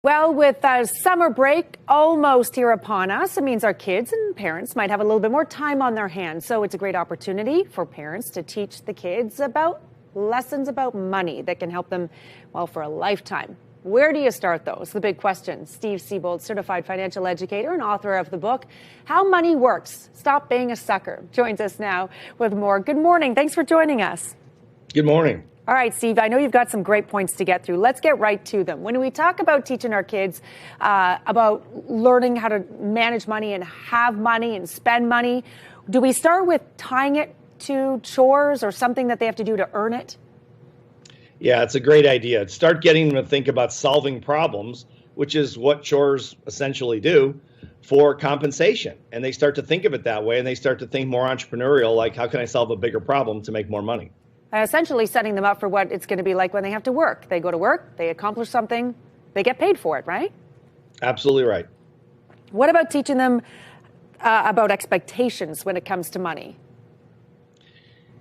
Well, with summer break almost here upon us, it means our kids and parents might have a little bit more time on their hands. So it's a great opportunity for parents to teach the kids about lessons about money that can help them, well, for a lifetime. Where do you start those? The big question. Steve Siebold, certified financial educator and author of the book, How Money Works, Stop Being a Sucker, joins us now with more. Good morning. Thanks for joining us. Good morning. All right, Steve, I know you've got some great points to get through. Let's get right to them. When we talk about teaching our kids about learning how to manage money and have money and spend money, do we start with tying it to chores or something that they have to do to earn it? Yeah, it's a great idea. Start getting them to think about solving problems, which is what chores essentially do, for compensation. And they start to think of it that way, and they start to think more entrepreneurial, like how can I solve a bigger problem to make more money? Essentially setting them up for what it's going to be like when they have to work. They go to work, they accomplish something, they get paid for it, right? Absolutely right. What about teaching them about expectations when it comes to money?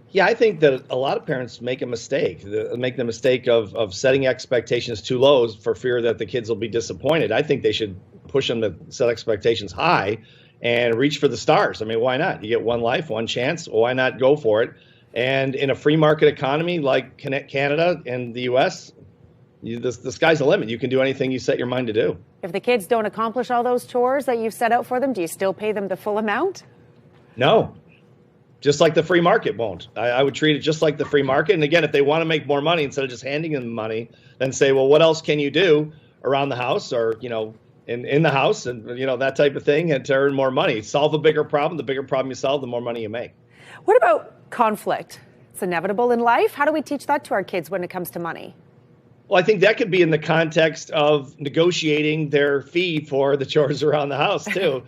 Yeah, I think that a lot of parents make a mistake. Make the mistake of setting expectations too low for fear that the kids will be disappointed. I think they should push them to set expectations high and reach for the stars. I mean, why not? You get one life, one chance. Why not go for it? And in a free market economy like Canada and the U.S., the sky's the limit. You can do anything you set your mind to do. If the kids don't accomplish all those chores that you've set out for them, do you still pay them the full amount? No. Just like the free market won't. I would treat it just like the free market. And again, if they want to make more money, instead of just handing them money, then say, well, what else can you do around the house or, in the house and, that type of thing, and to earn more money? Solve a bigger problem. The bigger problem you solve, the more money you make. What about conflict? It's inevitable in life. How do we teach that to our kids when it comes to money? Well, I think that could be in the context of negotiating their fee for the chores around the house, too.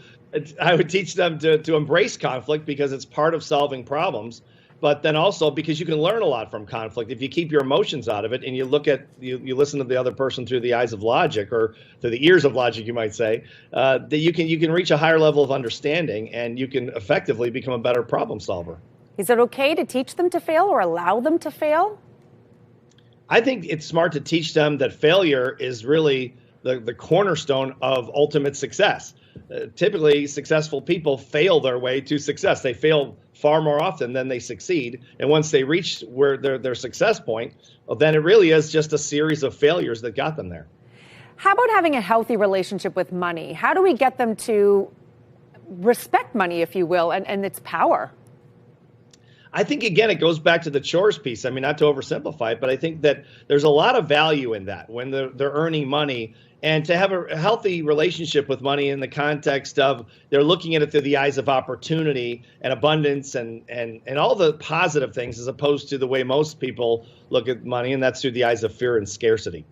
I would teach them to embrace conflict because it's part of solving problems, but then also because you can learn a lot from conflict if you keep your emotions out of it and you listen to the other person through the eyes of logic, or through the ears of logic, you might say, that you can reach a higher level of understanding and you can effectively become a better problem solver. Is it okay to teach them to fail or allow them to fail? I think it's smart to teach them that failure is really the cornerstone of ultimate success. Typically, successful people fail their way to success. They fail far more often than they succeed. And once they reach where their success point, well, then it really is just a series of failures that got them there. How about having a healthy relationship with money? How do we get them to respect money, if you will, and its power? I think, again, it goes back to the chores piece. I mean, not to oversimplify it, but I think that there's a lot of value in that when they're earning money, and to have a healthy relationship with money in the context of they're looking at it through the eyes of opportunity and abundance and all the positive things, as opposed to the way most people look at money, and that's through the eyes of fear and scarcity.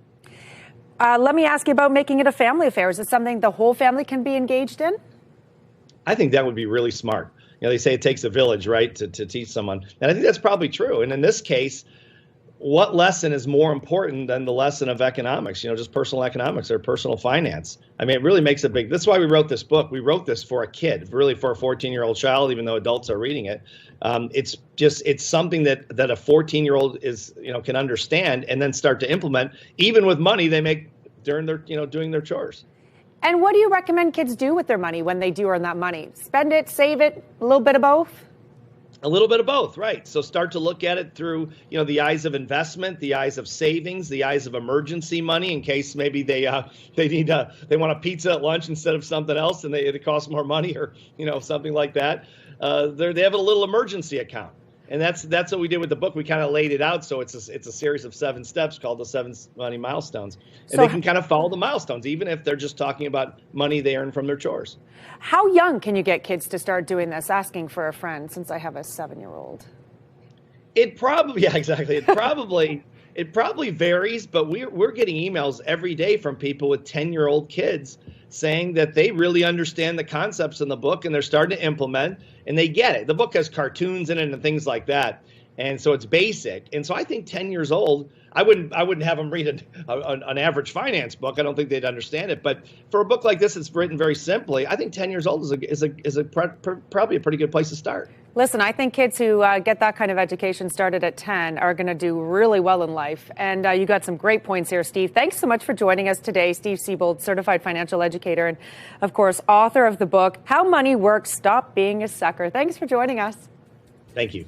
Let me ask you about making it a family affair. Is it something the whole family can be engaged in? I think that would be really smart. They say it takes a village, right, to teach someone. And I think that's probably true. And in this case, what lesson is more important than the lesson of economics, just personal economics or personal finance? I mean, it really makes a big, that's why we wrote this book. We wrote this for a kid, really for a 14-year-old child, even though adults are reading it. It's something that a 14-year-old can understand and then start to implement, even with money they make during their, doing their chores. And what do you recommend kids do with their money when they do earn that money? Spend it, save it, a little bit of both? A little bit of both, right. So start to look at it through, the eyes of investment, the eyes of savings, the eyes of emergency money in case maybe they want a pizza at lunch instead of something else and it costs more money, or, something like that. They have a little emergency account. And that's what we did with the book. We kind of laid it out. So it's a series of 7 steps called the 7 money milestones. And they can kind of follow the milestones, even if they're just talking about money they earn from their chores. How young can you get kids to start doing this, asking for a friend, since I have a 7-year-old? Yeah, exactly. It probably varies, but we're getting emails every day from people with 10-year-old kids saying that they really understand the concepts in the book and they're starting to implement and they get it. The book has cartoons in it and things like that. And so it's basic. And so I think 10 years old, I wouldn't have them read an average finance book. I don't think they'd understand it. But for a book like this, it's written very simply. I think 10 years old is probably a pretty good place to start. Listen, I think kids who get that kind of education started at 10 are going to do really well in life. And you got some great points here, Steve. Thanks so much for joining us today. Steve Siebold, certified financial educator and, of course, author of the book, How Money Works, Stop Being a Sucker. Thanks for joining us. Thank you.